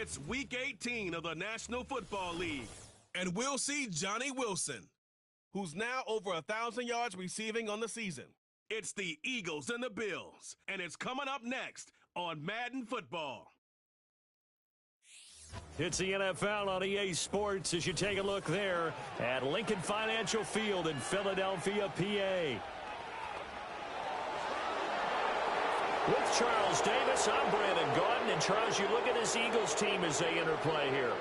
It's Week 18 of the National Football League. And we'll see Johnny Wilson, who's now over 1,000 yards receiving on the season. It's the Eagles and the Bills, and it's coming up next on Madden Football. It's the NFL on EA Sports as you take a look there at Lincoln Financial Field in Philadelphia, PA. With Charles Davis, I'm Brandon Gaudin. And Charles, you look at this Eagles team as they interplay here.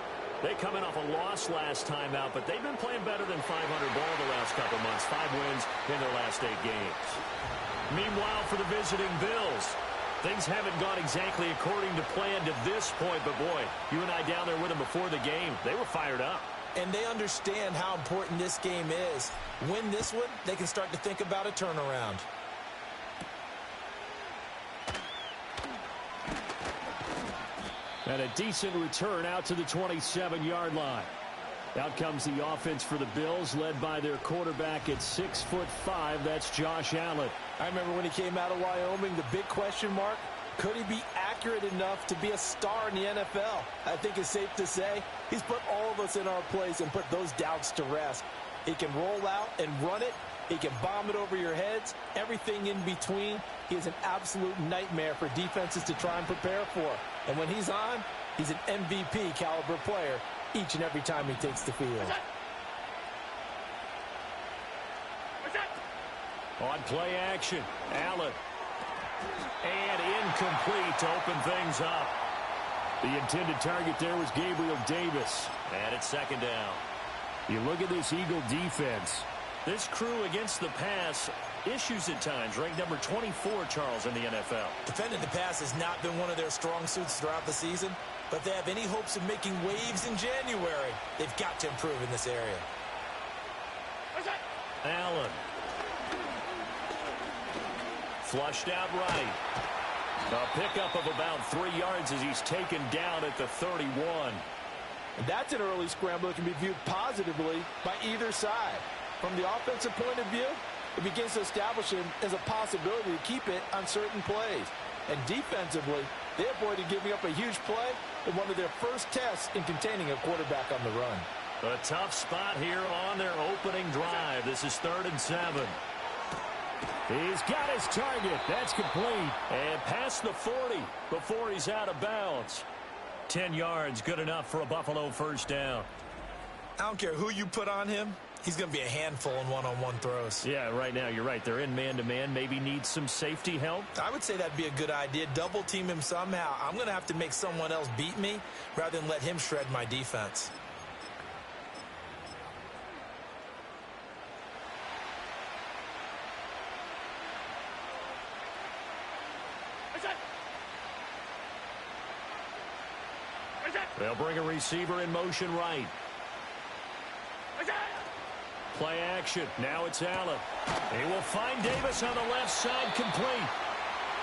They coming off a loss last time out, but they've been playing better than 500 ball the last couple months. 5 wins in their last 8 games. Meanwhile, for the visiting Bills, things haven't gone exactly according to plan to this point, but boy, you and I down there with them before the game, they were fired up. And they understand how important this game is. Win this one, they can start to think about a turnaround. And a decent return out to the 27-yard line. Out comes the offense for the Bills, led by their quarterback at 6'5". That's Josh Allen. I remember when he came out of Wyoming, the big question mark, could he be accurate enough to be a star in the NFL? I think it's safe to say he's put all of us in our place and put those doubts to rest. He can roll out and run it. He can bomb it over your heads. Everything in between. He is an absolute nightmare for defenses to try and prepare for. And when he's on, he's an MVP caliber player each and every time he takes the field. On play action, Allen. And incomplete to open things up. The intended target there was Gabriel Davis. And it's second down. You look at this Eagle defense. This crew against the pass, issues at times, ranked number 24, Charles, in the NFL. Defending the pass has not been one of their strong suits throughout the season, but if they have any hopes of making waves in January, they've got to improve in this area. Allen. Flushed out right. A pickup of about 3 yards as he's taken down at the 31. And that's an early scramble that can be viewed positively by either side. From the offensive point of view, it begins to establish him as a possibility to keep it on certain plays. And defensively, they avoided giving up a huge play in one of their first tests in containing a quarterback on the run. A tough spot here on their opening drive. This is 3rd and 7. He's got his target. That's complete. And past the 40 before he's out of bounds. 10 yards, good enough for a Buffalo first down. I don't care who you put on him. He's going to be a handful in one-on-one throws. Yeah, right now, you're right. They're in man-to-man. Maybe need some safety help. I would say that'd be a good idea. Double team him somehow. I'm going to have to make someone else beat me rather than let him shred my defense. They'll bring a receiver in motion right. Play action. Now it's Allen. He will find Davis on the left side, complete.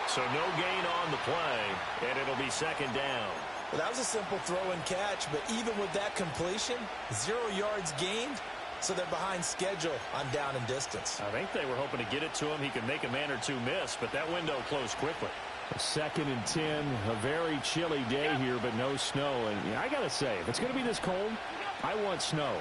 So no gain on the play, and it'll be second down. Well, that was a simple throw and catch, but even with that completion, 0 yards gained, so they're behind schedule on down and distance. I think they were hoping to get it to him. He could make a man or two miss, but that window closed quickly. 2nd and 10, a very chilly day here, but no snow. And I got to say, if it's going to be this cold, I want snow.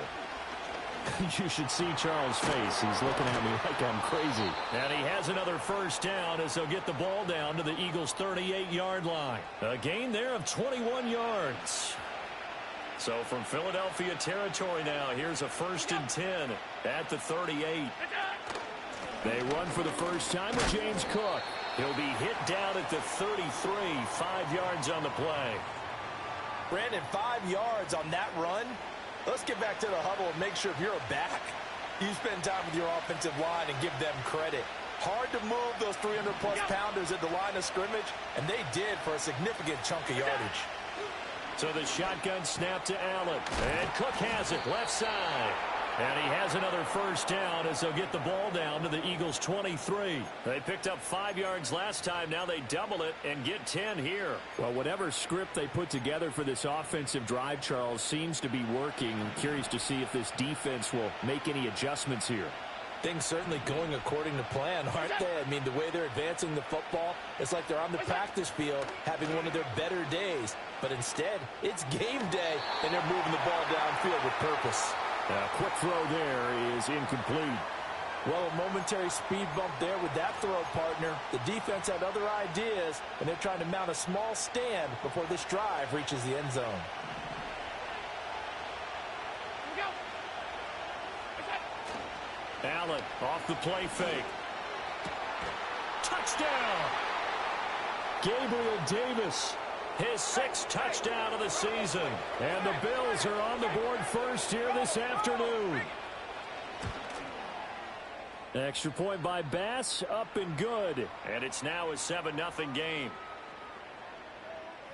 You should see Charles' face. He's looking at me like I'm crazy. And he has another first down as they'll get the ball down to the Eagles' 38-yard line. A gain there of 21 yards. So from Philadelphia territory now, here's a 1st and 10 at the 38. They run for the first time with James Cook. He'll be hit down at the 33, 5 yards on the play. Brandon, 5 yards on that run. Let's get back to the huddle and make sure if you're a back, you spend time with your offensive line and give them credit. Hard to move those 300-plus pounders at the line of scrimmage, and they did for a significant chunk of yardage. So the shotgun snap to Allen. And Cook has it left side. And he has another first down as they'll get the ball down to the Eagles' 23. They picked up 5 yards last time. Now they double it and get 10 here. Well, whatever script they put together for this offensive drive, Charles, seems to be working. I'm curious to see if this defense will make any adjustments here. Things certainly going according to plan, aren't they? I mean, the way they're advancing the football, it's like they're on the practice field having one of their better days. But instead, it's game day, and they're moving the ball downfield with purpose. A quick throw there is incomplete. Well, a momentary speed bump there with that throw, partner. The defense had other ideas, and they're trying to mount a small stand before this drive reaches the end zone. Allen off the play fake. Touchdown! Gabriel Davis, his 6th touchdown of the season. And the Bills are on the board first here this afternoon. Extra point by Bass, up and good. And it's now a 7-0 game.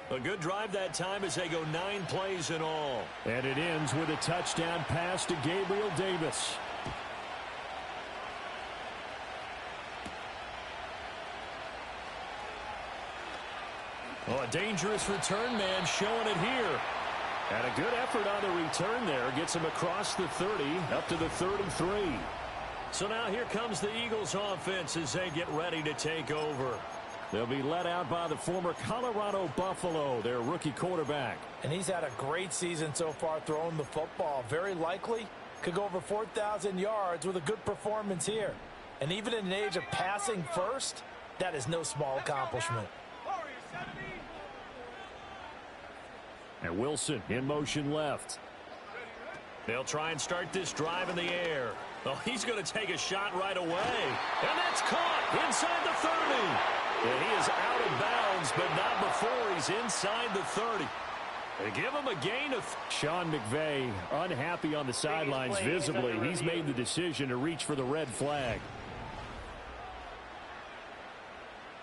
A good drive that time as they go 9 plays in all. And it ends with a touchdown pass to Gabriel Davis. Oh, a dangerous return man showing it here. And a good effort on the return there. Gets him across the 30, up to the 33. So now here comes the Eagles offense as they get ready to take over. They'll be led out by the former Colorado Buffalo, their rookie quarterback. And he's had a great season so far throwing the football. Very likely could go over 4,000 yards with a good performance here. And even in an age of passing first, that is no small accomplishment. And Wilson in motion left. They'll try and start this drive in the air. Oh, he's going to take a shot right away. And that's caught inside the 30. And he is out of bounds, but not before he's inside the 30. They give him a gain of... Sean McVay unhappy on the sidelines visibly. He's made the decision to reach for the red flag.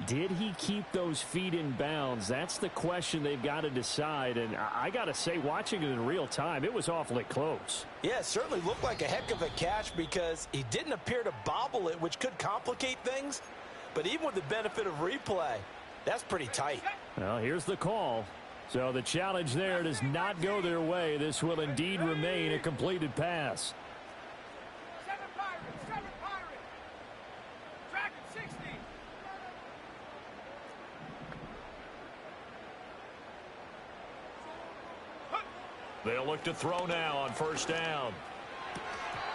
Did he keep those feet in bounds? That's the question they've got to decide. And I got to say, watching it in real time, it was awfully close. Yeah, it certainly looked like a heck of a catch because he didn't appear to bobble it, which could complicate things. But even with the benefit of replay, that's pretty tight. Well, here's the call. So the challenge there does not go their way. This will indeed remain a completed pass. They'll look to throw now on first down.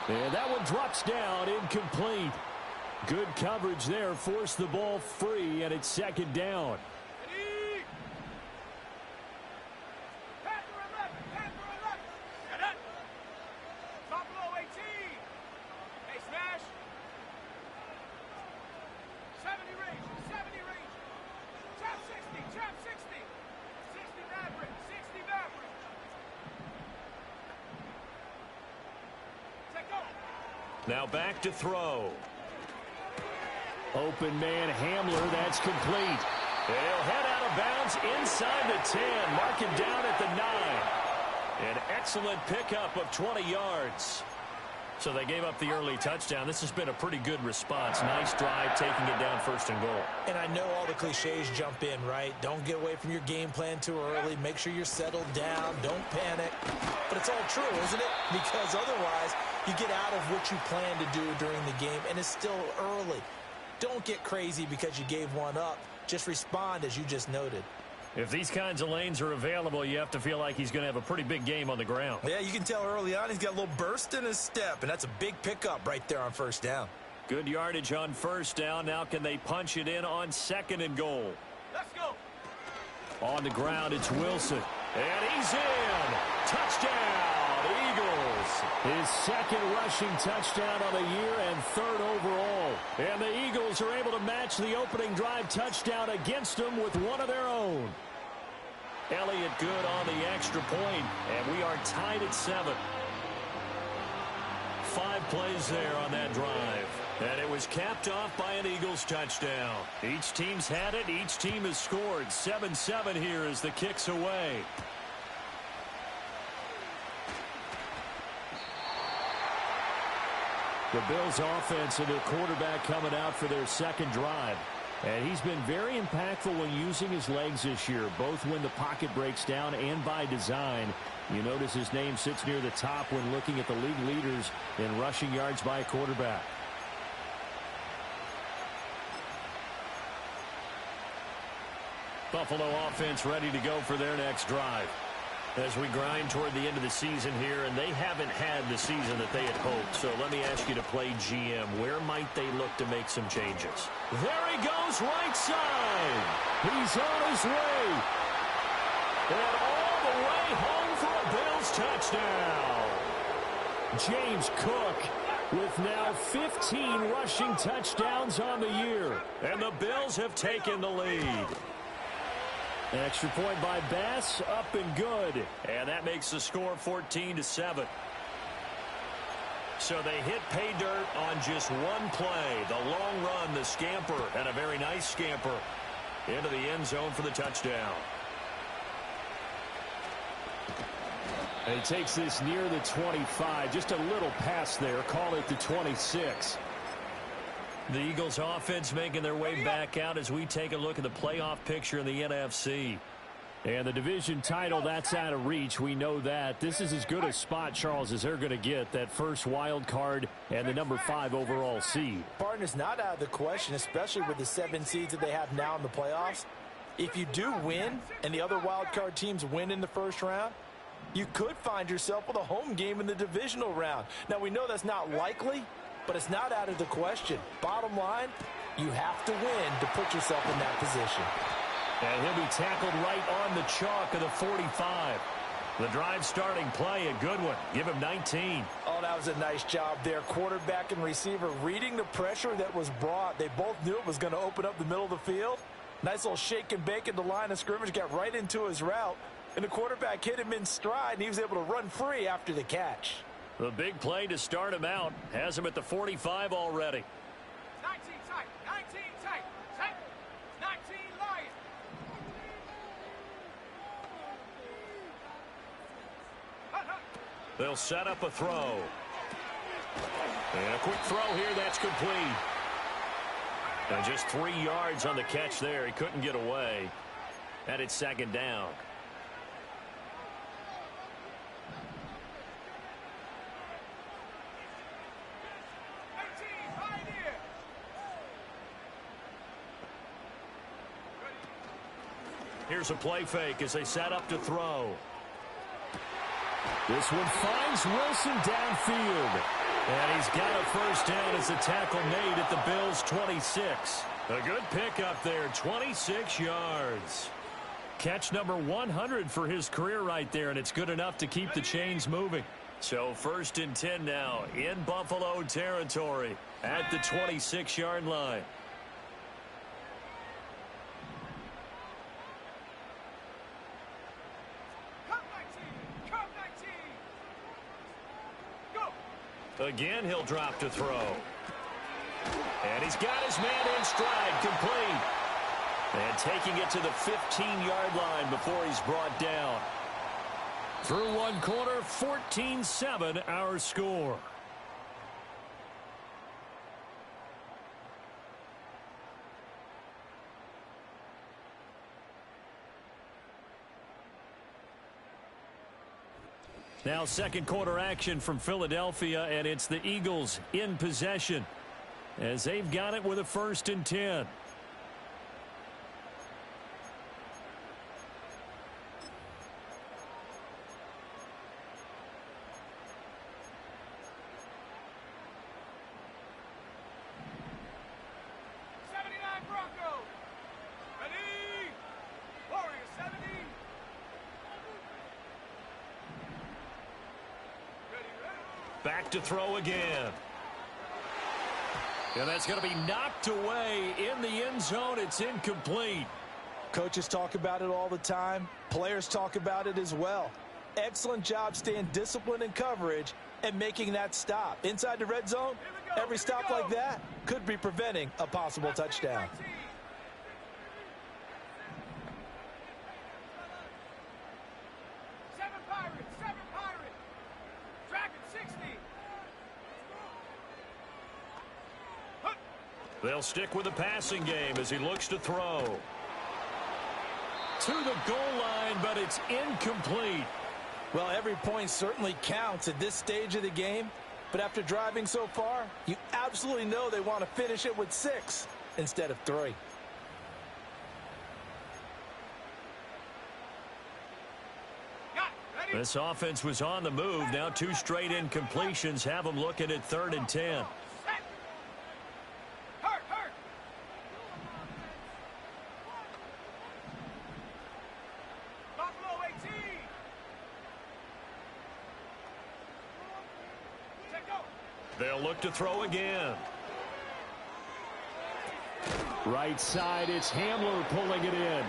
And that one drops down, incomplete. Good coverage there, forced the ball free, and it's second down. Now back to throw. Open man Hamler, that's complete. They'll head out of bounds inside the 10. Mark him down at the 9. An excellent pickup of 20 yards. So they gave up the early touchdown. This has been a pretty good response. Nice drive, taking it down first and goal. And I know all the cliches jump in, right? Don't get away from your game plan too early. Make sure you're settled down. Don't panic. But it's all true, isn't it? Because otherwise, you get out of what you plan to do during the game, and it's still early. Don't get crazy because you gave one up. Just respond as you just noted. If these kinds of lanes are available, you have to feel like he's going to have a pretty big game on the ground. Yeah, you can tell early on he's got a little burst in his step, and that's a big pickup right there on first down. Good yardage on first down. Now can they punch it in on second and goal? Let's go. On the ground, it's Wilson. And he's in. Touchdown, Eagles. His second rushing touchdown on the year and third overall. And the Eagles are able to match the opening drive touchdown against them with one of their own. Elliott good on the extra point, and we are tied at 7. 5 plays there on that drive. And it was capped off by an Eagles touchdown. Each team's had it. Each team has scored. 7-7 here as the kick's away. The Bills offense and their quarterback coming out for their second drive. And he's been very impactful when using his legs this year, both when the pocket breaks down and by design. You notice his name sits near the top when looking at the league leaders in rushing yards by a quarterback. Buffalo offense ready to go for their next drive. As we grind toward the end of the season here, and they haven't had the season that they had hoped. So let me ask you to play GM. Where might they look to make some changes? There he goes, right side. He's on his way. And all the way home for a Bills touchdown. James Cook with now 15 rushing touchdowns on the year. And the Bills have taken the lead. An extra point by Bass, up and good. And that makes the score 14-7. So they hit pay dirt on just one play. The long run, the scamper, and a very nice scamper into the end zone for the touchdown. And he takes this near the 25. Just a little pass there. Call it the 26. The Eagles offense making their way back out as we take a look at the playoff picture in the NFC. And the division title, that's out of reach. We know that. This is as good a spot, Charles, as they're going to get. That first wild card and the number 5 overall seed. Partner's not out of the question, especially with the 7 seeds that they have now in the playoffs. If you do win and the other wild card teams win in the first round, you could find yourself with a home game in the divisional round. Now, we know that's not likely, but it's not out of the question. Bottom line, you have to win to put yourself in that position. And he'll be tackled right on the chalk of the 45. The drive starting play, a good one. Give him 19. Oh, that was a nice job there. Quarterback and receiver reading the pressure that was brought. They both knew it was going to open up the middle of the field. Nice little shake and bake at the line of scrimmage, got right into his route. And the quarterback hit him in stride, and he was able to run free after the catch. The big play to start him out. Has him at the 45 already. 19 tight, 19 tight, tight, 19 Lions. They'll set up a throw. And a quick throw here, that's complete. And just 3 yards on the catch there. He couldn't get away. And it's second down. Here's a play fake as they set up to throw. This one finds Wilson downfield. And he's got a first down as the tackle made at the Bills' 26. A good pickup there, 26 yards. Catch number 100 for his career right there, and it's good enough to keep the chains moving. So 1st and 10 now in Buffalo territory at the 26-yard line. Again, he'll drop to throw. And he's got his man in stride, complete. And taking it to the 15-yard line before he's brought down. Through one quarter, 14-7 our score. Now second quarter action from Philadelphia, and it's the Eagles in possession as they've got it with a 1st and 10. Back to throw again. And that's going to be knocked away in the end zone. It's incomplete. Coaches talk about it all the time. Players talk about it as well. Excellent job staying disciplined in coverage and making that stop. Inside the red zone, every stop like that could be preventing a possible touchdown. They'll stick with the passing game as he looks to throw. To the goal line, but it's incomplete. Well, every point certainly counts at this stage of the game. But after driving so far, you absolutely know they want to finish it with 6 instead of 3. This offense was on the move. Now 2 straight incompletions have them looking at 3rd and 10. Hurt. Buffalo 18. Check go. They'll look to throw again. Right side, it's Hamler pulling it in.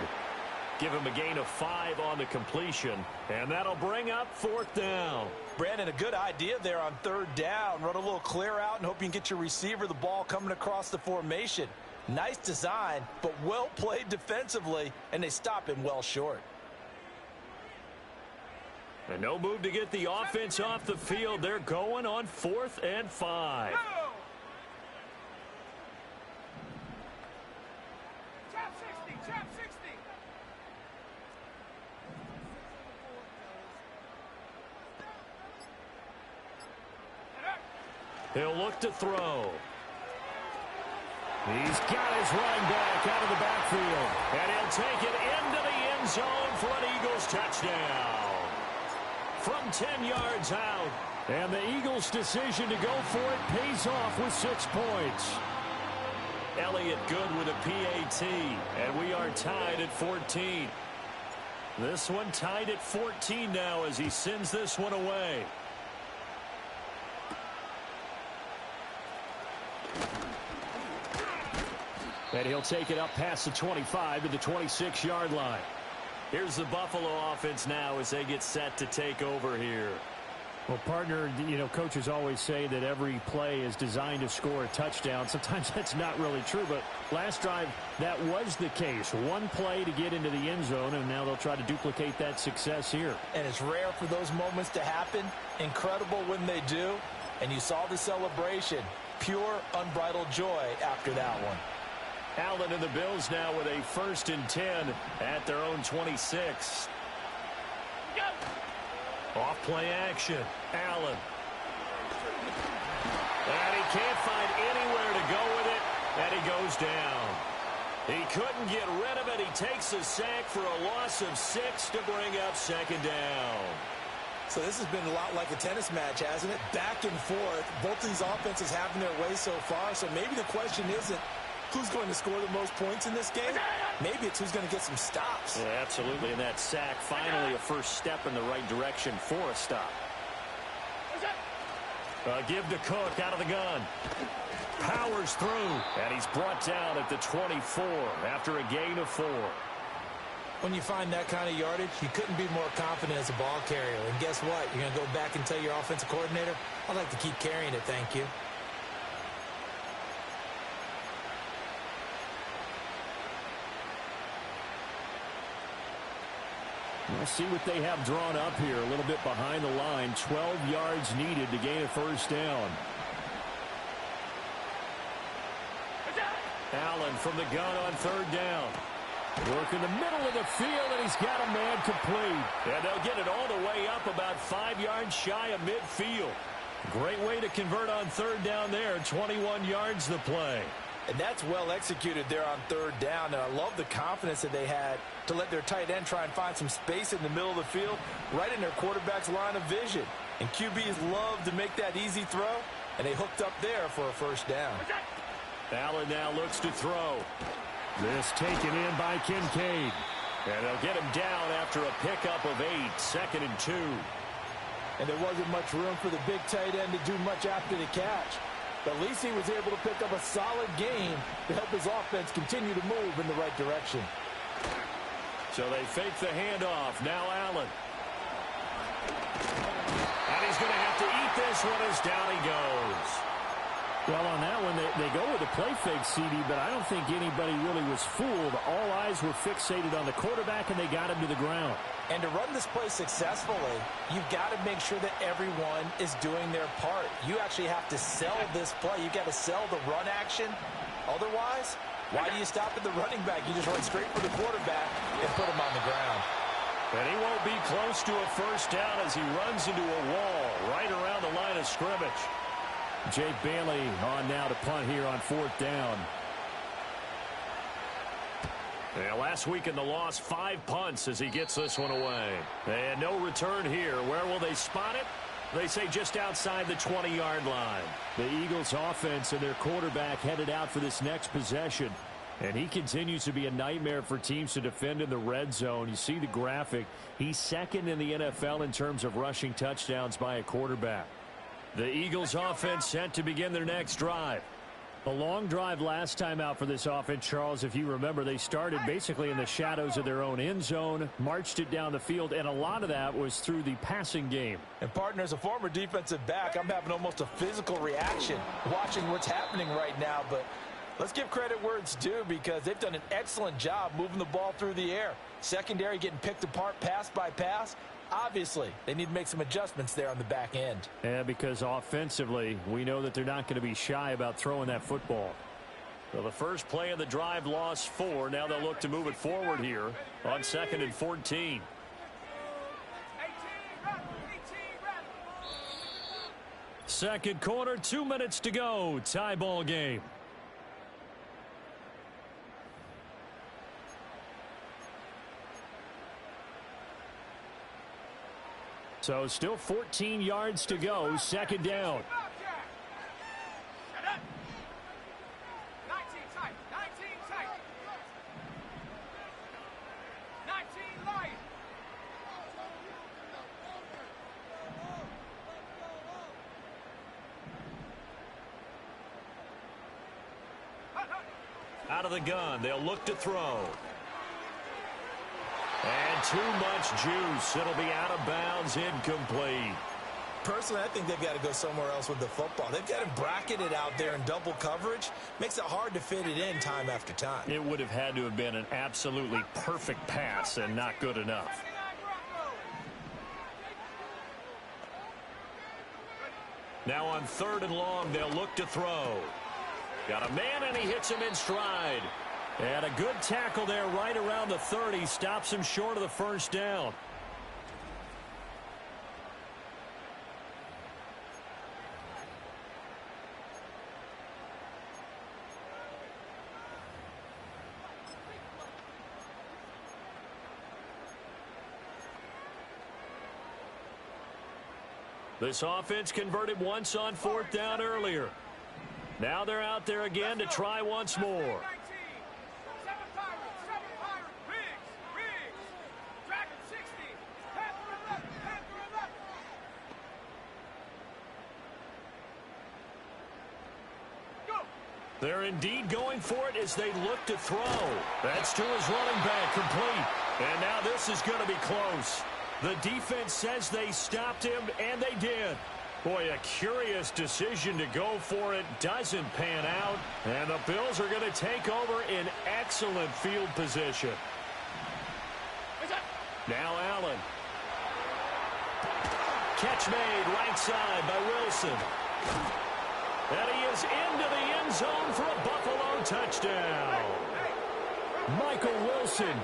Give him a gain of 5 on the completion, and that'll bring up 4th down. Brandon, a good idea there on 3rd down. Run a little clear out and hope you can get your receiver the ball coming across the formation. Nice design, but well played defensively, and they stop him well short. And no move to get the offense off the field. They're going on 4th and 5. Go. Trap 60. He'll look to throw. He's got his running back out of the backfield. And he'll take it into the end zone for an Eagles touchdown. From 10 yards out. And the Eagles' decision to go for it pays off with 6 points. Elliott good with a PAT. And we are tied at 14. This one tied at 14 now as he sends this one away. And he'll take it up past the 25 to the 26-yard line. Here's the Buffalo offense now as they get set to take over here. Well, partner, you know, coaches always say that every play is designed to score a touchdown. Sometimes that's not really true, but last drive, that was the case. One play to get into the end zone, and now they'll try to duplicate that success here. And it's rare for those moments to happen. Incredible when they do. And you saw the celebration. Pure, unbridled joy after that one. Allen and the Bills now with a 1st and 10 at their own 26. Off play action. Allen. And he can't find anywhere to go with it, and he goes down. He couldn't get rid of it. He takes a sack for a loss of 6 to bring up 2nd down. So this has been a lot like a tennis match, hasn't it? Back and forth. Both of these offenses having their way so far. So maybe the question isn't who's going to score the most points in this game. Maybe it's who's going to get some stops. Yeah, absolutely. And that sack, finally a first step in the right direction for a stop. Give to Cook out of the gun. Powers through. And he's brought down at the 24 after a gain of 4. When you find that kind of yardage, you couldn't be more confident as a ball carrier. And guess what? You're going to go back and tell your offensive coordinator, I'd like to keep carrying it, thank you. We'll see what they have drawn up here. A little bit behind the line. 12 yards needed to gain a 1st down. Allen from the gun on 3rd down. Work in the middle of the field, and he's got a man complete. And they'll get it all the way up about 5 yards shy of midfield. Great way to convert on 3rd down there. 21 yards the play. And that's well executed there on 3rd down. And I love the confidence that they had to let their tight end try and find some space in the middle of the field, right in their quarterback's line of vision. And QBs love to make that easy throw, and they hooked up there for a 1st down. Allen now looks to throw. This taken in by Kincaid. And they'll get him down after a pickup of 8, 2nd and 2. And there wasn't much room for the big tight end to do much after the catch. But at least he was able to pick up a solid gain to help his offense continue to move in the right direction. So they fake the handoff. Now Allen. And he's going to have to eat this one as down he goes. Well, on that one, they go with a play fake, CD, but I don't think anybody really was fooled. All eyes were fixated on the quarterback, and they got him to the ground. And to run this play successfully, you've got to make sure that everyone is doing their part. You actually have to sell this play. You've got to sell the run action. Otherwise, why do you stop at the running back? You just run straight for the quarterback and put him on the ground. And he won't be close to a 1st down as he runs into a wall right around the line of scrimmage. Jake Bailey on now to punt here on 4th down. Yeah, last week in the loss, 5 punts as he gets this one away. And no return here. Where will they spot it? They say just outside the 20-yard line. The Eagles offense and their quarterback headed out for this next possession. And he continues to be a nightmare for teams to defend in the red zone. You see the graphic. He's second in the NFL in terms of rushing touchdowns by a quarterback. The Eagles offense set to begin their next drive. A long drive last time out for this offense, Charles. If you remember, they started basically in the shadows of their own end zone, marched it down the field, and a lot of that was through the passing game. And, partner, as a former defensive back, I'm having almost a physical reaction watching what's happening right now. But let's give credit where it's due because they've done an excellent job moving the ball through the air. Secondary getting picked apart pass by pass. Obviously, they need to make some adjustments there on the back end. Yeah, because offensively, we know that they're not going to be shy about throwing that football. So the first play of the drive lost 4. Now they'll look to move it forward here on 2nd and 14. Second quarter, 2 minutes to go. Tie ball game. So still 14 yards to go. 2nd down. 19 tight. 19 tight. 19 light. Out of the gun. They'll look to throw. And too much juice. It'll be out of bounds, incomplete. Personally, I think they've got to go somewhere else with the football. They've got him bracketed out there in double coverage. Makes it hard to fit it in time after time. It would have had to have been an absolutely perfect pass and not good enough. Now on 3rd and long, they'll look to throw. Got a man, and he hits him in stride. And a good tackle there right around the 30. Stops him short of the first down. This offense converted once on 4th down earlier. Now they're out there again to try once more. They're indeed going for it as they look to throw. That's to his running back, complete. And now this is going to be close. The defense says they stopped him, and they did. Boy, a curious decision to go for it. Doesn't pan out. And the Bills are going to take over in excellent field position. Now Allen. Catch made right side by Wilson. And he is into the end zone for a Buffalo touchdown. Michael Wilson,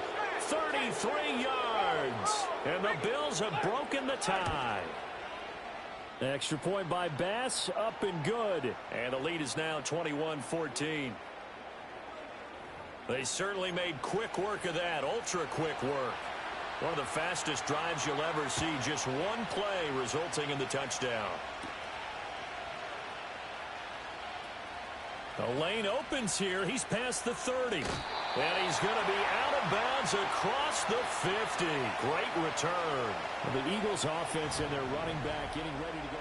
33 yards. And the Bills have broken the tie. Extra point by Bass, up and good. And the lead is now 21-14. They certainly made quick work of that, ultra quick work. One of the fastest drives you'll ever see, just one play resulting in the touchdown. The lane opens here. He's past the 30. And he's going to be out of bounds across the 50. Great return. The Eagles offense and their running back getting ready to go.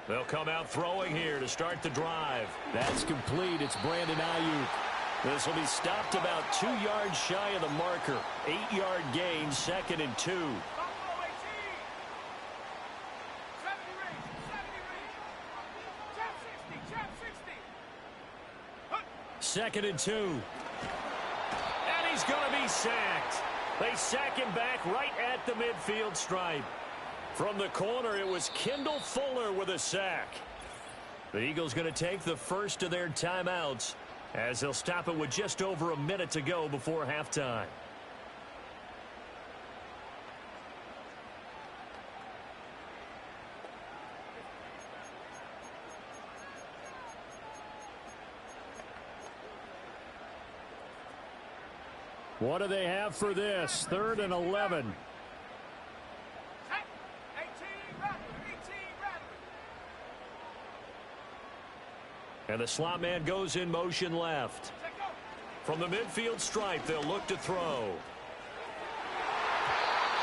They'll come out throwing here to start the drive. That's complete. It's Brandon Ayuk. This will be stopped about 2 yards shy of the marker. 8-yard gain, 2nd and 2. 2nd and 2. And he's going to be sacked. They sack him back right at the midfield stripe. From the corner, it was Kendall Fuller with a sack. The Eagles going to take the first of their timeouts as they'll stop it with just over a minute to go before halftime. What do they have for this? 3rd and 11. Set. 18 Madden. 18 Madden. And the slot man goes in motion left. Set go. From the midfield stripe, they'll look to throw.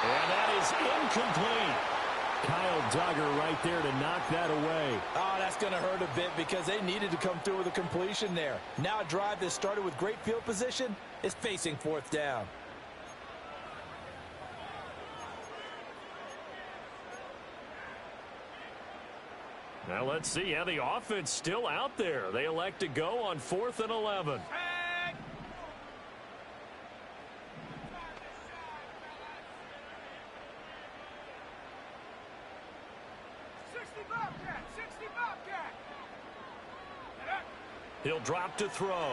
And that is incomplete. Kyle Duggar right there to knock that away. Oh, that's going to hurt a bit because they needed to come through with a completion there. Now a drive that started with great field position is facing 4th down. Now let's see how the offense still out there. They elect to go on 4th and 11. Set. 60 Bobcat. 60 Bobcat. He'll drop to throw.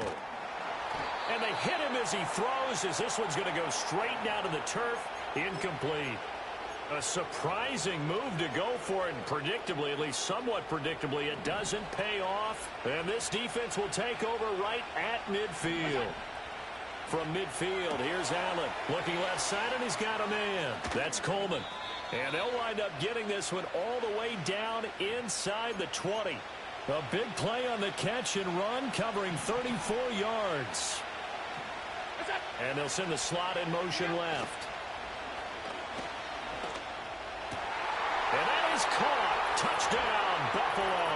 And they hit him as he throws, as this one's going to go straight down to the turf. Incomplete. A surprising move to go for it, and predictably, at least somewhat predictably, it doesn't pay off. And this defense will take over right at midfield. From midfield, here's Allen. Looking left side, and he's got a man. That's Coleman. And they'll wind up getting this one all the way down inside the 20. A big play on the catch and run, covering 34 yards. And they'll send the slot in motion left. And that is caught. Touchdown, Buffalo.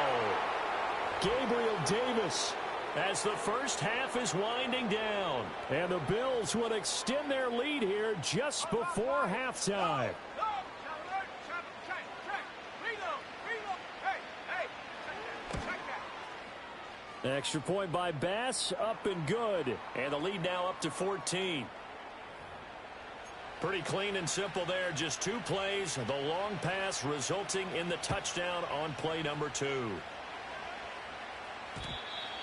Gabriel Davis As the first half is winding down. and the Bills would extend their lead here just before halftime. Go. Check. Reload. Hey. Check that. Extra point by Bass, up and good. And the lead now up to 14. Pretty clean and simple there. Just 2 plays. The long pass resulting in the touchdown on play number 2.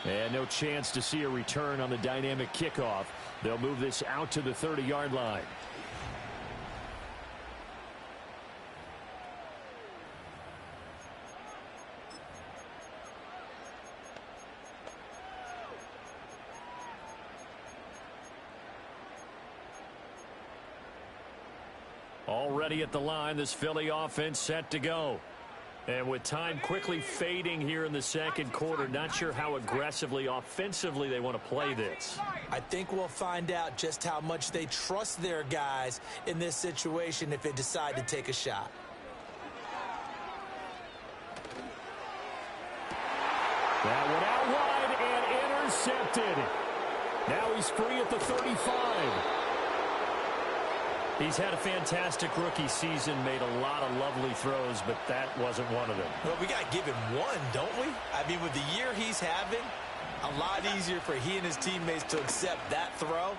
And no chance to see a return on the dynamic kickoff. They'll move this out to the 30-yard line. Already at the line, this Philly offense set to go. And with time quickly fading here in the second quarter, not sure how aggressively, offensively they want to play this. I think we'll find out just how much they trust their guys in this situation if they decide to take a shot. That one out wide and intercepted. Now he's free at the 35. He's had a fantastic rookie season, made a lot of lovely throws, but that wasn't one of them. Well, we got to give him one, don't we? I mean, with the year he's having, a lot easier for he and his teammates to accept that throw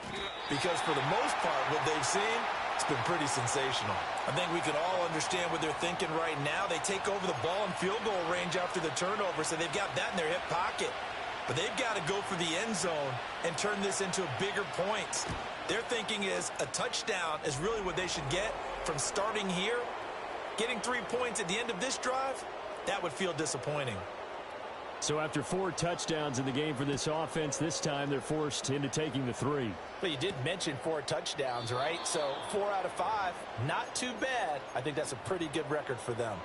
because for the most part, what they've seen, it's been pretty sensational. I think we can all understand what they're thinking right now. They take over the ball in field goal range after the turnover, so they've got that in their hip pocket. But they've got to go for the end zone and turn this into bigger points. Their thinking is a touchdown is really what they should get from starting here. Getting 3 points at the end of this drive, that would feel disappointing. So after 4 touchdowns in the game for this offense, this time they're forced into taking the 3. But you did mention 4 touchdowns, right? So 4 out of 5, not too bad. I think that's a pretty good record for them.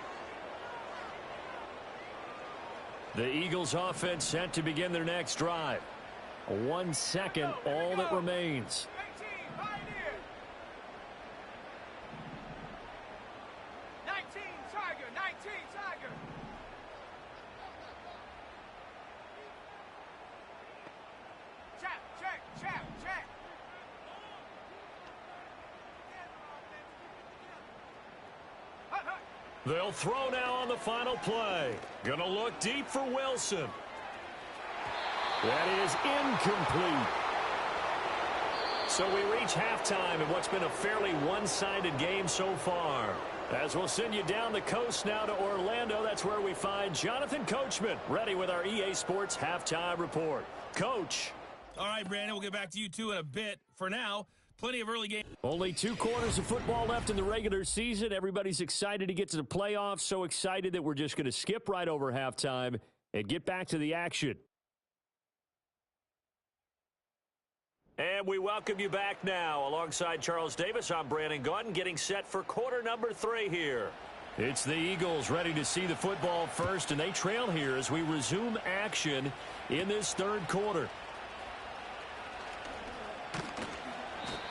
The Eagles offense set to begin their next drive. 1 second, all that remains. 18, Pioneer. 19, Tiger. 19, Tiger. Check. Hut. They'll throw now on the final play. Gonna look deep for Wilson. That is incomplete. So we reach halftime in what's been a fairly one-sided game so far. As we'll send you down the coast now to Orlando, that's where we find Jonathan Coachman, ready with our EA Sports Halftime Report. Coach. All right, Brandon, we'll get back to you, too, in a bit. For now, plenty of early game. Only 2 quarters of football left in the regular season. Everybody's excited to get to the playoffs, so excited that we're just going to skip right over halftime and get back to the action. And we welcome you back now. Alongside Charles Davis, I'm Brandon Gaudin, getting set for quarter number 3 here. It's the Eagles ready to see the football first, and they trail here as we resume action in this third quarter.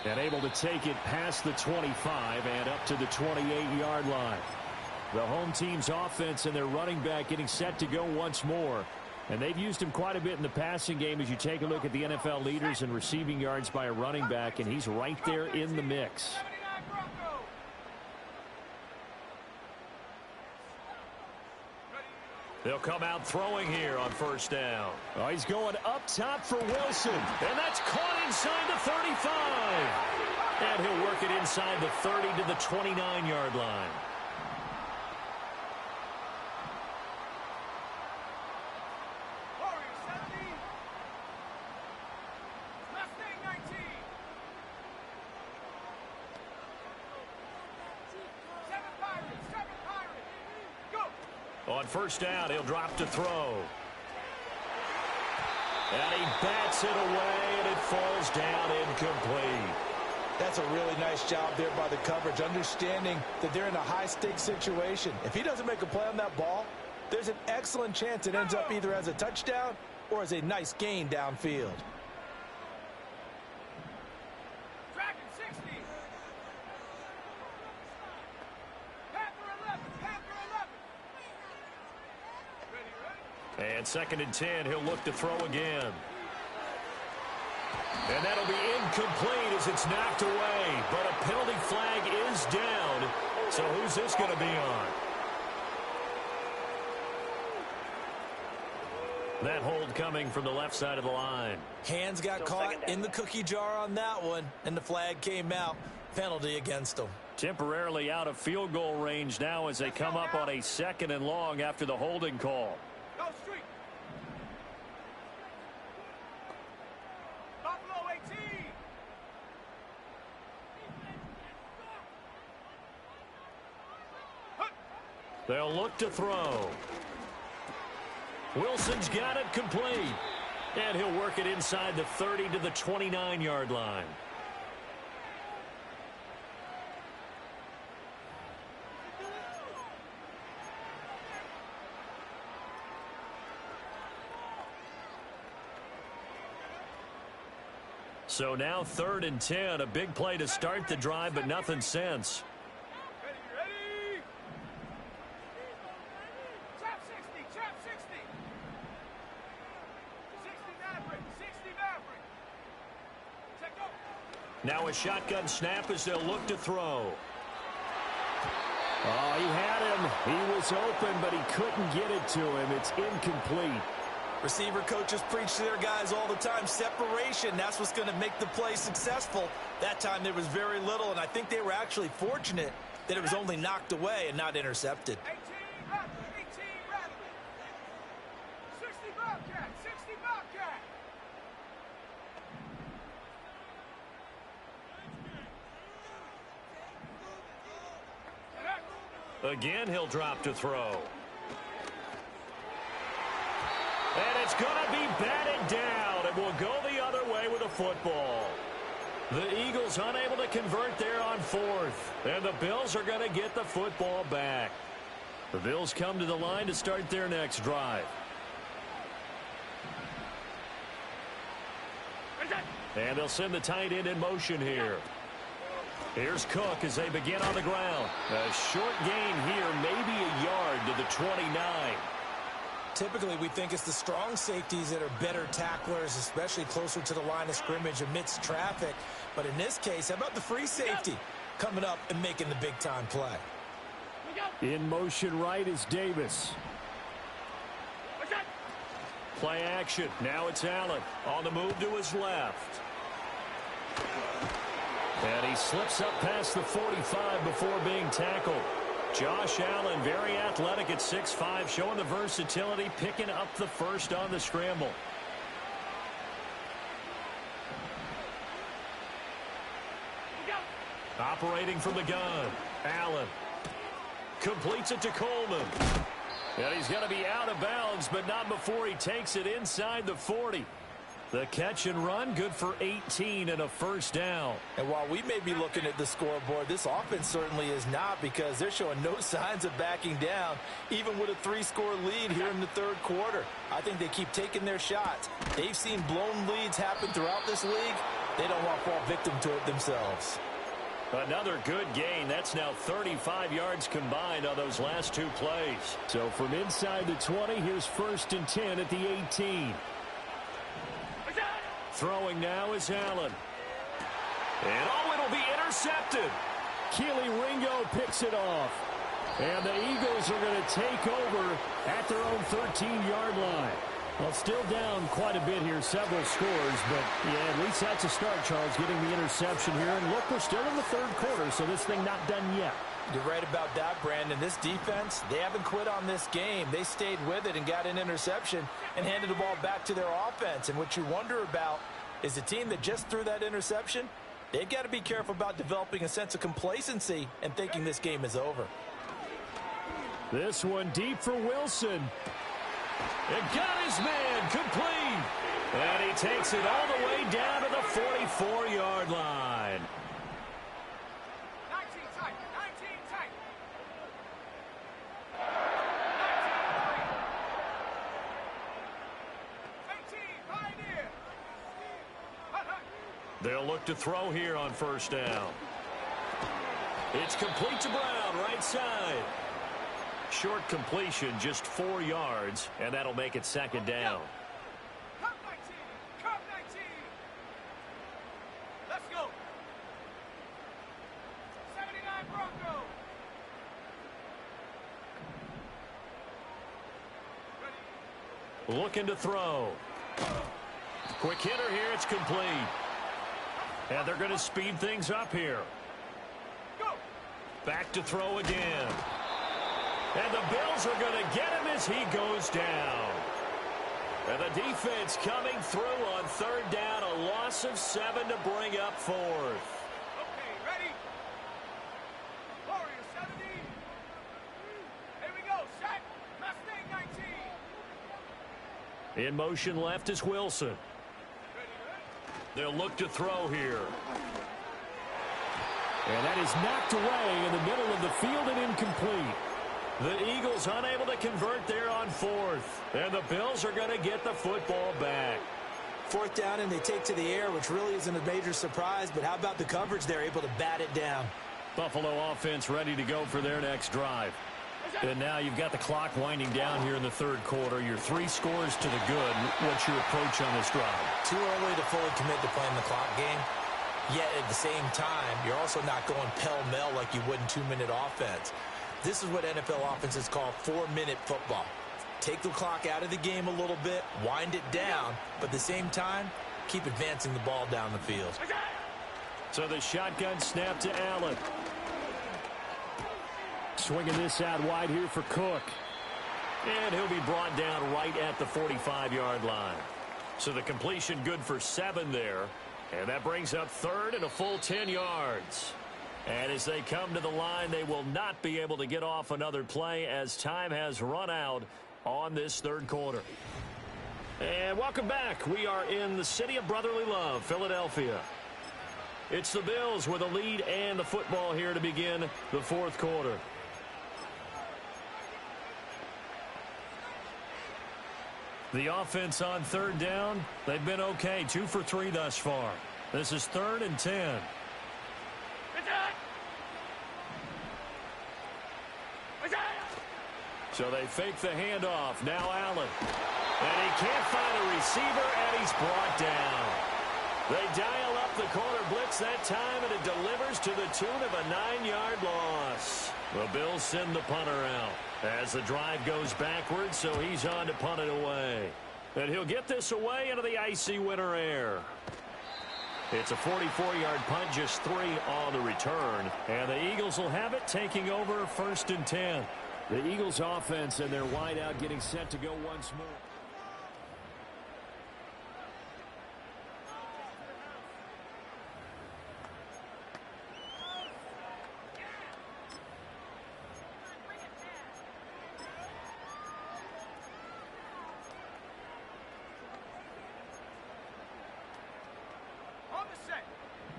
And able to take it past the 25 and up to the 28-yard line. The home team's offense and their running back getting set to go once more. And they've used him quite a bit in the passing game as you take a look at the NFL leaders in receiving yards by a running back, and he's right there in the mix. They'll come out throwing here on first down. Oh, he's going up top for Wilson, and that's caught inside the 35. And he'll work it inside the 30 to the 29-yard line. On first down, he'll drop to throw. And he bats it away, and it falls down incomplete. That's a really nice job there by the coverage, understanding that they're in a high-stakes situation. If he doesn't make a play on that ball, there's an excellent chance it ends up either as a touchdown or as a nice gain downfield. And 2nd and 10, he'll look to throw again. And that'll be incomplete as it's knocked away. But a penalty flag is down. So who's this going to be on? That hold coming from the left side of the line. Hands got caught in the cookie jar on that one, and the flag came out. Penalty against them. Temporarily out of field goal range now as they come up on a 2nd and long after the holding call. Go street. Buffalo 18. They'll look to throw. Wilson's got it complete. And he'll work it inside the 30 to the 29-yard line. So now 3rd and 10, a big play to start the drive, but nothing since. Ready. Trap 60, trap 60. 60 Maverick, 60 Maverick. Check go. Now a shotgun snap as they'll look to throw. Oh, he had him. He was open, but he couldn't get it to him. It's incomplete. Receiver coaches preach to their guys all the time. Separation, that's what's going to make the play successful. That time there was very little, and I think they were actually fortunate that it was only knocked away and not intercepted. 18 Rattler, 18 Rattler. 60 Bobcat, 60 Bobcat. Again, he'll drop to throw. And it's going to be batted down, and we'll go the other way with a football. The Eagles unable to convert there on 4th, and the Bills are going to get the football back. The Bills come to the line to start their next drive. And they'll send the tight end in motion here. Here's Cook as they begin on the ground. A short gain here, maybe a yard to the 29. Typically, we think it's the strong safeties that are better tacklers, especially closer to the line of scrimmage amidst traffic. But in this case, how about the free safety coming up and making the big-time play? In motion right is Davis. Play action. Now it's Allen on the move to his left. And he slips up past the 45 before being tackled. Josh Allen, very athletic at 6'5", showing the versatility, picking up the first on the scramble. Operating from the gun, Allen completes it to Coleman. And he's going to be out of bounds, but not before he takes it inside the 40. The catch and run, good for 18 and a first down. And while we may be looking at the scoreboard, this offense certainly is not, because they're showing no signs of backing down, even with a 3-score lead here in the third quarter. I think they keep taking their shots. They've seen blown leads happen throughout this league. They don't want to fall victim to it themselves. Another good gain. That's now 35 yards combined on those last two plays. So from inside the 20, here's 1st and 10 at the 18. Throwing now is Allen. And it'll be intercepted. Keely Ringo picks it off. And the Eagles are going to take over at their own 13-yard line. Well, still down quite a bit here, several scores, but yeah, at least that's a start, Charles, getting the interception here. And look, we're still in the third quarter, so this thing not done yet. You're right about that, Brandon. This defense, they haven't quit on this game. They stayed with it and got an interception and handed the ball back to their offense. And what you wonder about is the team that just threw that interception, they've got to be careful about developing a sense of complacency and thinking this game is over. This one deep for Wilson. And got his man complete. And he takes it all the way down to the 44-yard line. 19 tight, 19 tight. 19 Pioneer. They'll look to throw here on first down. It's complete to Brown, right side. Short completion, just 4 yards, and that'll make it second down. Cup 19, Cup 19. Let's go. 79 Bronco. Ready. Looking to throw. Quick hitter here, it's complete. And they're going to speed things up here. Go. Back to throw again. And the Bills are going to get him as he goes down. And the defense coming through on third down, a loss of 7 to bring up fourth. Okay, ready? Warrior 70. Here we go, set. Mustang 19. In motion left is Wilson. They'll look to throw here. And that is knocked away in the middle of the field and incomplete. The Eagles unable to convert there on fourth. And the Bills are going to get the football back. Fourth down, and they take to the air, which really isn't a major surprise, but how about the coverage? They're able to bat it down. Buffalo offense ready to go for their next drive. And now you've got the clock winding down here in the third quarter. You're 3 scores to the good. What's your approach on this drive? Too early to fully commit to playing the clock game. Yet at the same time, you're also not going pell-mell like you would in 2-minute offense. This is what NFL offenses call 4-minute football. Take the clock out of the game a little bit, wind it down, but at the same time, keep advancing the ball down the field. So the shotgun snap to Allen. Swinging this out wide here for Cook. And he'll be brought down right at the 45-yard line. So the completion good for 7 there. And that brings up third and a full 10 yards. And as they come to the line, they will not be able to get off another play as time has run out on this third quarter. And welcome back. We are in the city of brotherly love, Philadelphia. It's the Bills with a lead and the football here to begin the fourth quarter. The offense on third down, they've been okay. 2 for 3 thus far. This is 3rd and 10. So they fake the handoff. Now Allen. And he can't find a receiver, and he's brought down. They dial up the corner blitz that time, and it delivers to the tune of a 9-yard loss. The Bills send the punter out as the drive goes backwards, so he's on to punt it away. And he'll get this away into the icy winter air. It's a 44-yard punt, just 3 on the return. And the Eagles will have it, taking over 1st and 10. The Eagles offense and their wideout getting set to go once more.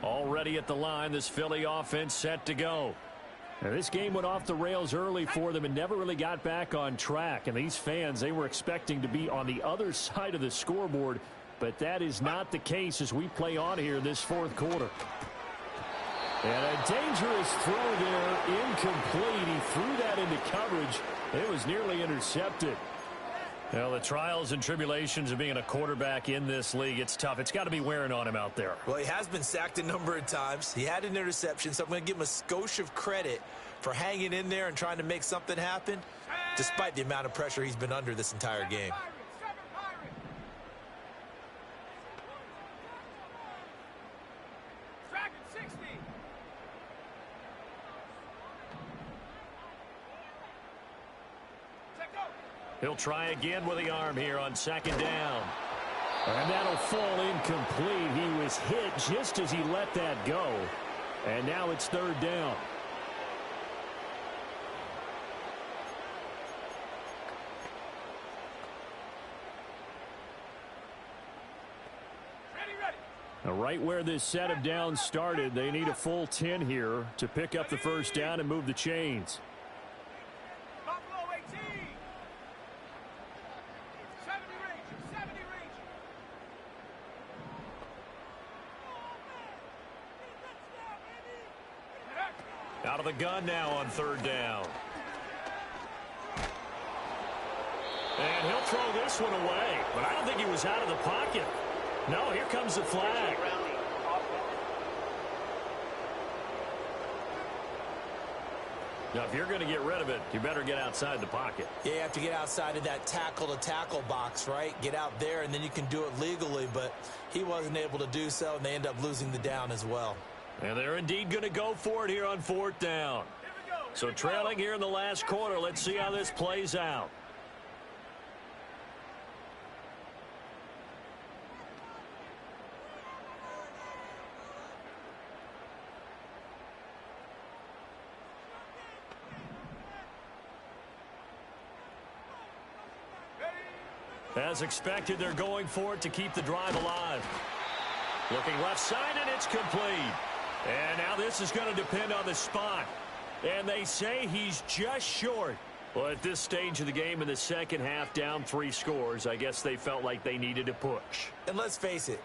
Already at the line, this Philly offense set to go. Now, this game went off the rails early for them and never really got back on track. And these fans, they were expecting to be on the other side of the scoreboard, but that is not the case as we play on here this 4th quarter. And a dangerous throw there, incomplete. He threw that into coverage. It was nearly intercepted. Well, the trials and tribulations of being a quarterback in this league, it's tough. It's got to be wearing on him out there. Well, he has been sacked a number of times. He had an interception, so I'm going to give him a skosh of credit for hanging in there and trying to make something happen, despite the amount of pressure he's been under this entire game. He'll try again with the arm here on 2nd down. And that'll fall incomplete. He was hit just as he let that go. And now it's 3rd down. Now, right where this set of downs started, they need a full 10 here to pick up the 1st down and move the chains. Out of the gun now on 3rd down. And he'll throw this one away. But I don't think he was out of the pocket. No, here comes the flag. Now, if you're going to get rid of it, you better get outside the pocket. Yeah, you have to get outside of that tackle-to-tackle box, right? Get out there, and then you can do it legally. But he wasn't able to do so, and they end up losing the down as well. And they're indeed going to go for it here on 4th down. So trailing here in the last quarter. Let's see how this plays out. As expected, they're going for it to keep the drive alive. Looking left side, and it's complete. And now this is going to depend on the spot. And they say he's just short. Well, at this stage of the game in the 2nd half, down 3 scores, I guess they felt like they needed to push. And let's face it,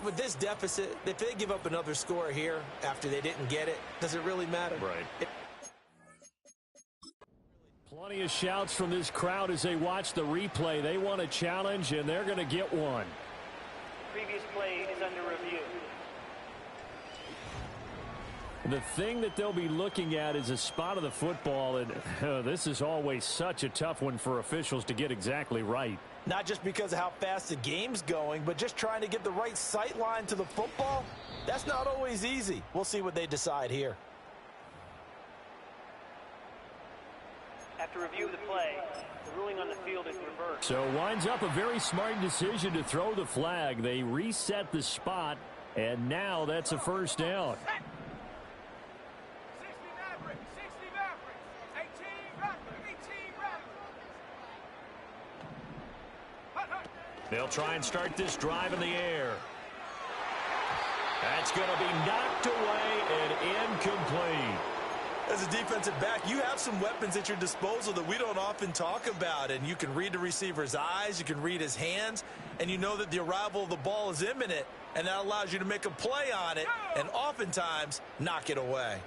with this deficit, if they give up another score here after they didn't get it, does it really matter? Right. Plenty of shouts from this crowd as they watch the replay. They want a challenge, and they're going to get one. Previous play is under review. The thing that they'll be looking at is a spot of the football, and this is always such a tough one for officials to get exactly right. Not just because of how fast the game's going, but just trying to get the right sight line to the football. That's not always easy. We'll see what they decide here. After review of the play, the ruling on the field is reversed. So winds up a very smart decision to throw the flag. They reset the spot, and now that's a 1st down. 60 Mavericks, 18 Rattlers. They'll try and start this drive in the air. That's going to be knocked away and incomplete. As a defensive back, you have some weapons at your disposal that we don't often talk about, and you can read the receiver's eyes, you can read his hands, and you know that the arrival of the ball is imminent, and that allows you to make a play on it and oftentimes knock it away.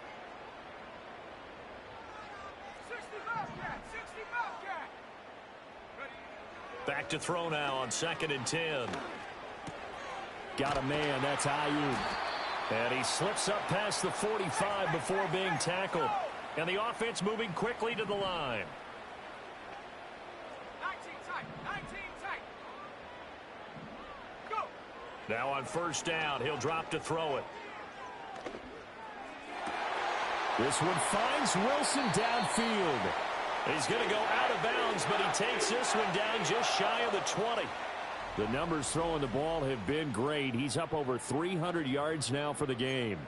60 Bobcat, 60 Bobcat. Back to throw now on 2nd and 10. Got a man, that's Ayuk. And he slips up past the 45 before being tackled. And the offense moving quickly to the line. 19 tight, 19 tight. Go. Now on first down, he'll drop to throw it. This one finds Wilson downfield. He's going to go out of bounds, but he takes this one down just shy of the 20. The numbers throwing the ball have been great. He's up over 300 yards now for the game.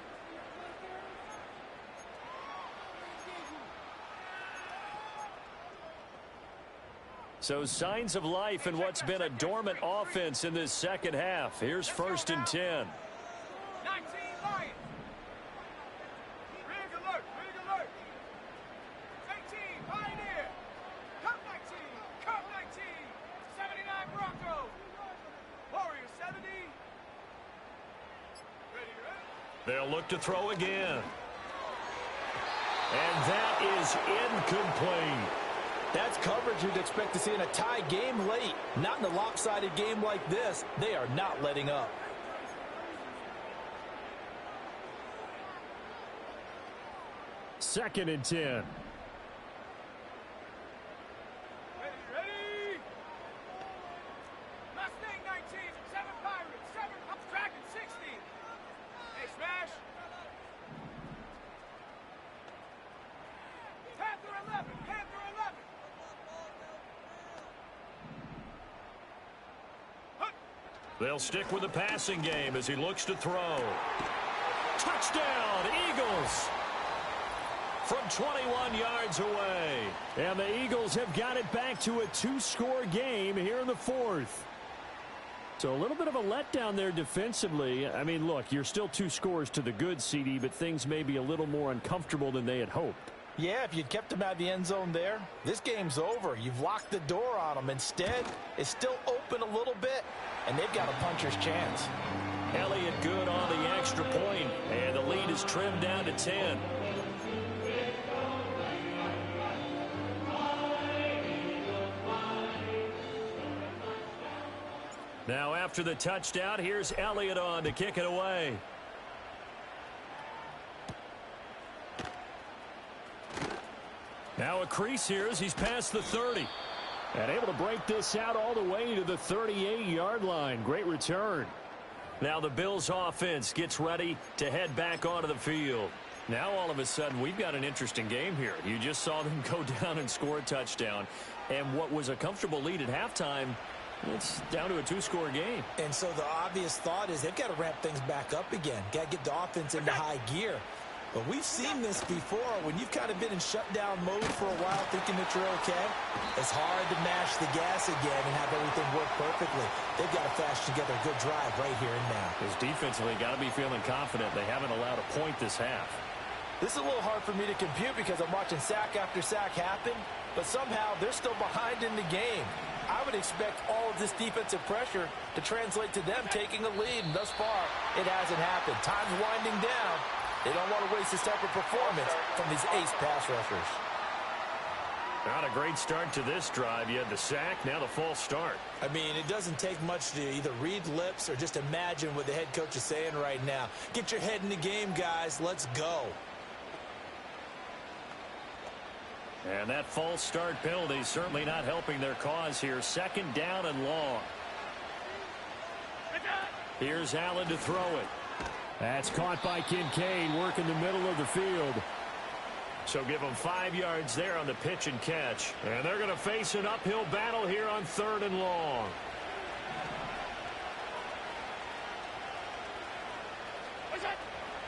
So signs of life in what's been a dormant offense in this second half. Here's first and 10. 19 Lions. Rig alert, rig alert. 18 Pioneer. Cup 19, Cup 19. 79 Broncos. Warrior 70. Ready, ready? They'll look to throw again. And that is incomplete. That's coverage you'd expect to see in a tie game late. Not in a lopsided game like this. They are not letting up. Second and 10. Ready, ready. Mustang 19, 7 Pirates, 7 Dragon 60. Hey, Smash. Panther 11, Panther 11. They'll stick with the passing game as he looks to throw. Touchdown, Eagles! From 21 yards away. And the Eagles have got it back to a 2-score game here in the fourth. So a little bit of a letdown there defensively. I mean, look, you're still 2 scores to the good, CD, but things may be a little more uncomfortable than they had hoped. Yeah, if you'd kept him out of the end zone there, this game's over. You've locked the door on him. Instead, it's still open a little bit, and they've got a puncher's chance. Elliott good on the extra point, and the lead is trimmed down to 10. Now after the touchdown, here's Elliott on to kick it away. Now a crease here as he's past the 30. And able to break this out all the way to the 38-yard line. Great return. Now the Bills offense gets ready to head back onto the field. Now all of a sudden we've got an interesting game here. You just saw them go down and score a touchdown. And what was a comfortable lead at halftime, it's down to a 2-score game. And so the obvious thought is they've got to ramp things back up again. Got to get the offense into high gear. But we've seen this before when you've kind of been in shutdown mode for a while thinking that you're okay. It's hard to mash the gas again and have everything work perfectly. They've got to fashion together a good drive right here and now. Because defensively, got to be feeling confident. They haven't allowed a point this half. This is a little hard for me to compute because I'm watching sack after sack happen, but somehow they're still behind in the game. I would expect all of this defensive pressure to translate to them taking a lead, and thus far, it hasn't happened. Time's winding down. They don't want to waste this type of performance from these ace pass rushers. Not a great start to this drive. You had the sack, now the false start. I mean, it doesn't take much to either read lips or just imagine what the head coach is saying right now. Get your head in the game, guys. Let's go. And that false start penalty certainly not helping their cause here. Second down and long. Here's Allen to throw it. That's caught by Kincaid, working the middle of the field. So give them 5 yards there on the pitch and catch. And they're going to face an uphill battle here on 3rd and long.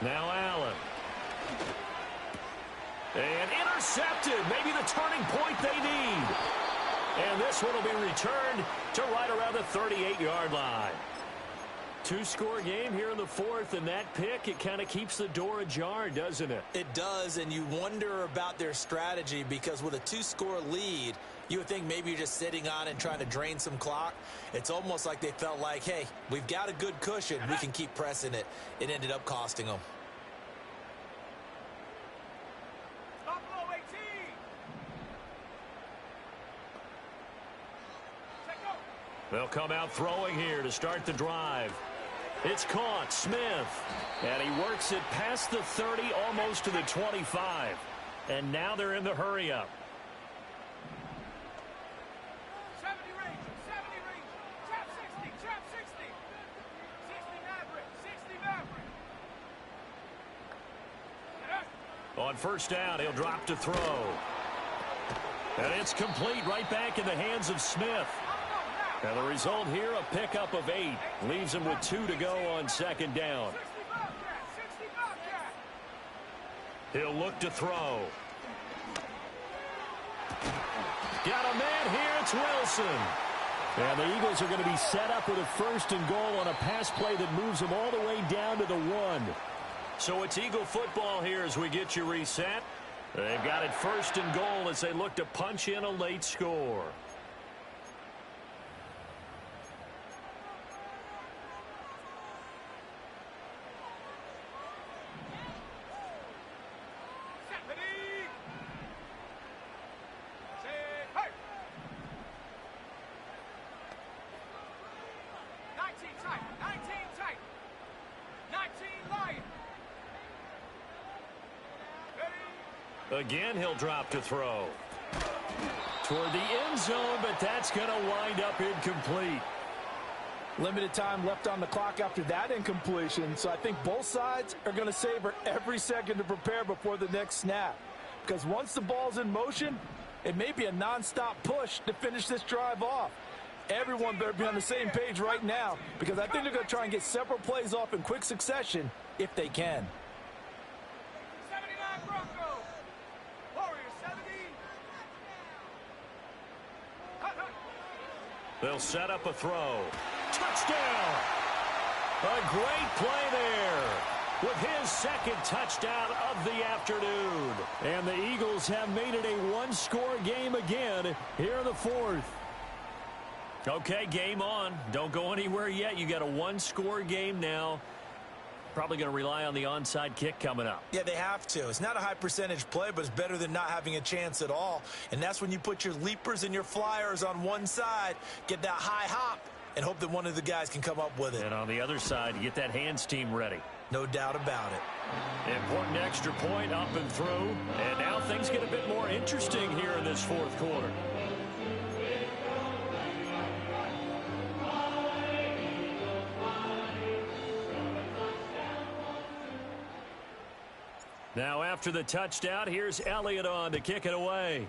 Now Allen. And intercepted. Maybe the turning point they need. And this one will be returned to right around the 38-yard line. 2-score game here in the fourth, and that pick, it kind of keeps the door ajar, doesn't it? It does, and you wonder about their strategy because with a 2-score lead, you would think maybe you're just sitting on and trying to drain some clock. It's almost like they felt like, hey, we've got a good cushion. We can keep pressing it. It ended up costing them. Buffalo 18. Check go. They'll come out throwing here to start the drive. It's caught, Smith. And he works it past the 30, almost to the 25. And now they're in the hurry-up. 70 range, 70 range. Trap 60, trap 60. 60, On first down, he'll drop to throw. And it's complete right back in the hands of Smith. And the result here, a pickup of 8. Leaves him with 2 to go on second down. He'll look to throw. Got a man here. It's Wilson. And the Eagles are going to be set up with a first and goal on a pass play that moves them all the way down to the 1. So it's Eagle football here as we get you reset. They've got it first and goal as they look to punch in a late score. Again, he'll drop to throw. Toward the end zone, but that's going to wind up incomplete. Limited time left on the clock after that incompletion, so I think both sides are going to savor every second to prepare before the next snap. Because once the ball's in motion, it may be a nonstop push to finish this drive off. Everyone better be on the same page right now, because I think they're going to try and get several plays off in quick succession if they can. They'll set up a throw. Touchdown! A great play there with his second touchdown of the afternoon. And the Eagles have made it a one-score game again here in the fourth. Okay, game on. Don't go anywhere yet. You got a one-score game now. Probably going to rely on the onside kick coming up. Yeah, they have to. It's not a high percentage play, but it's better than not having a chance at all. And that's when you put your leapers and your flyers on one side, get that high hop, and hope that one of the guys can come up with it. And on the other side, you get that hands team ready. No doubt about it. Important extra point up and through. And now things get a bit more interesting here in this fourth quarter. Now after the touchdown, here's Elliott on to kick it away.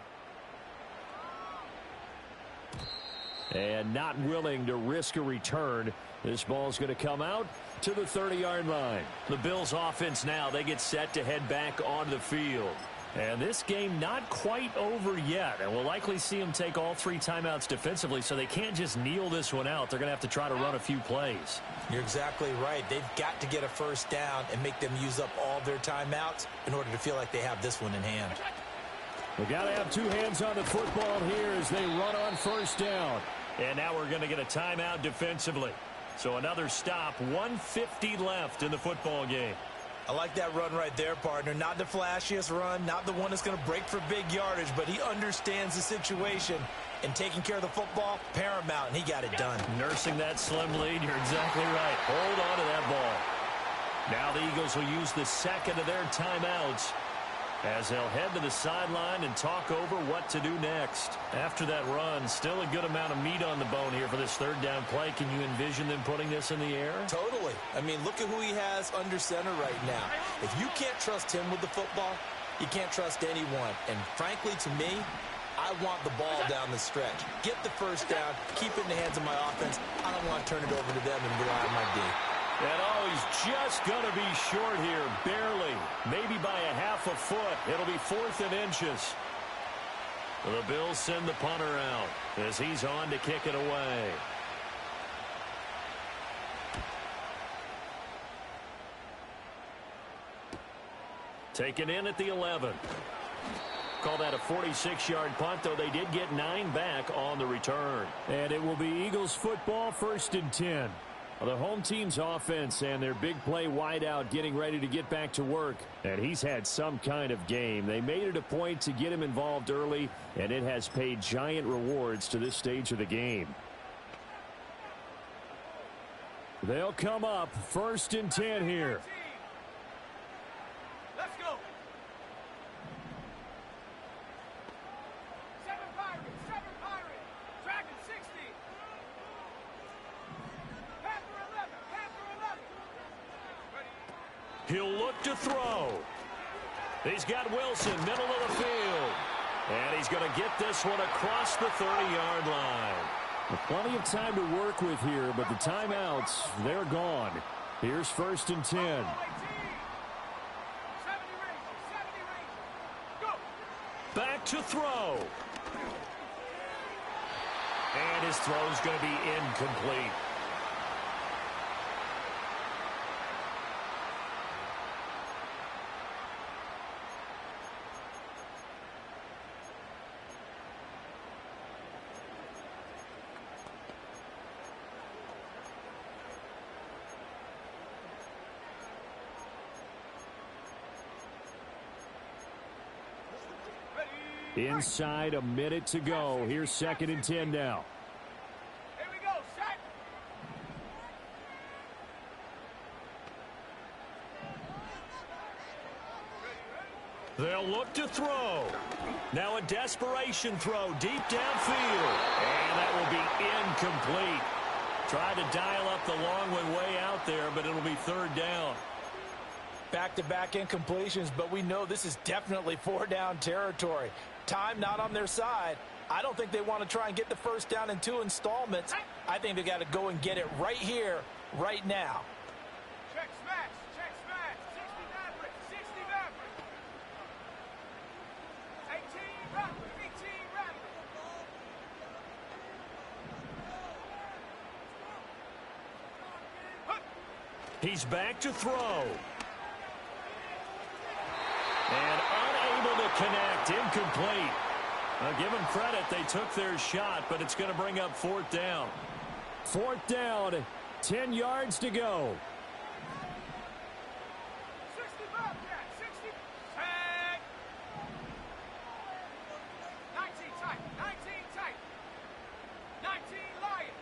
And not willing to risk a return. This ball's going to come out to the 30-yard line. The Bills offense now, they get set to head back onto the field. And this game not quite over yet. And we'll likely see them take all 3 timeouts defensively, so they can't just kneel this one out. They're going to have to try to run a few plays. You're exactly right. They've got to get a first down and make them use up all their timeouts in order to feel like they have this one in hand. We've got to have 2 hands on the football here as they run on first down. And now we're going to get a timeout defensively. So another stop, 1:50 left in the football game. I like that run right there, partner. Not the flashiest run, not the one that's going to break for big yardage, but he understands the situation, and taking care of the football, paramount, and he got it done. Nursing that slim lead, you're exactly right. Hold on to that ball. Now the Eagles will use the second of their timeouts as they'll head to the sideline and talk over what to do next. After that run, still a good amount of meat on the bone here for this third down play. Can you envision them putting this in the air? Totally. I mean, look at who he has under center right now. If you can't trust him with the football, you can't trust anyone. And frankly, to me, I want the ball down the stretch. Get the first down, keep it in the hands of my offense. I don't want to turn it over to them and rely on my D. And he's just going to be short here, barely, maybe by a half a foot. It'll be 4th and inches. The Bills send the punter out as he's on to kick it away. Taken in at the 11. Call that a 46-yard punt, though they did get 9 back on the return. And it will be Eagles football, 1st and 10. The home team's offense and their big play wideout getting ready to get back to work. And he's had some kind of game. They made it a point to get him involved early, and it has paid giant rewards to this stage of the game. They'll come up 1st and 10 here. Let's go. 7 Pirates, Dragon 60. Panther 11. Ready. He'll look to throw. He's got Wilson, middle of the field. And he's going to get this one across the 30-yard line. Plenty of time to work with here, but the timeouts, they're gone. Here's 1st and 10. Back to throw. And his throw's going to be incomplete. Inside a minute to go. Here's 2nd and 10 now. Here we go, set. They'll look to throw. Now a desperation throw deep downfield. And that will be incomplete. Tried to dial up the long one way out there, but it'll be 3rd down. Back-to-back incompletions, but we know this is definitely 4-down territory. Time not on their side. I don't think they want to try and get the 1st down in 2 installments. I think they got to go and get it right here, right now. Check smash, 60 Maverick, 60 Maverick. 18 Rattler, 18 Rattler. He's back to throw. And unable to connect, incomplete. Give them credit, they took their shot, but it's going to bring up 4th down. 4th down, 10 yards to go. 60 Bobcat, 60. Tag. 19 tight, 19 tight. 19 Lion.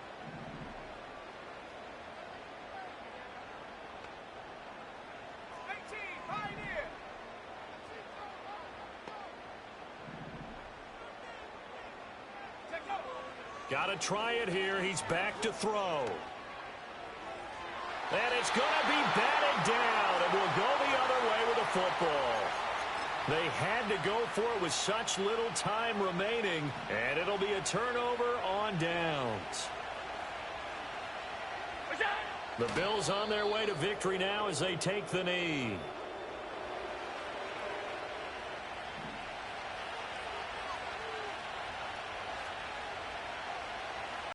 18 Pioneer. Got to try it here. He's back to throw. And it's going to be batted down, and will go the other way with the football. They had to go for it with such little time remaining, and it'll be a turnover on downs. The Bills on their way to victory now as they take the knee.